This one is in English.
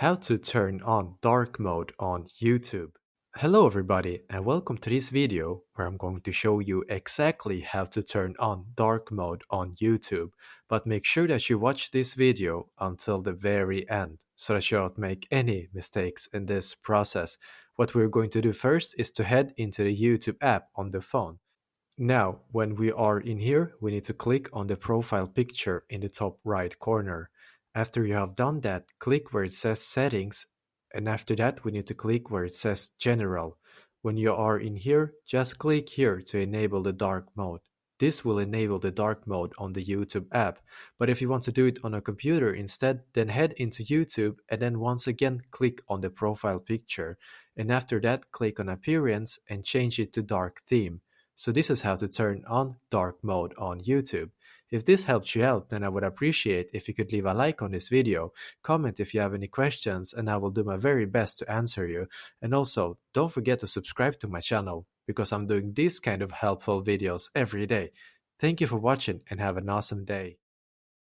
How to turn on dark mode on YouTube. Hello everybody and welcome to this video where I'm going to show you exactly how to turn on dark mode on YouTube. But make sure that you watch this video until the very end so that you don't make any mistakes in this process. What we're going to do first is to head into the YouTube app on the phone. Now, when we are in here, we need to click on the profile picture in the top right corner. After you have done that, click where it says settings, and after that, we need to click where it says general. When you are in here, just click here to enable the dark mode. This will enable the dark mode on the YouTube app, but if you want to do it on a computer instead, then head into YouTube and then once again click on the profile picture, and after that, click on appearance and change it to dark theme. So this is how to turn on dark mode on YouTube. If this helped you out, then I would appreciate if you could leave a like on this video, comment if you have any questions, and I will do my very best to answer you. And also, don't forget to subscribe to my channel, because I'm doing these kind of helpful videos every day. Thank you for watching and have an awesome day.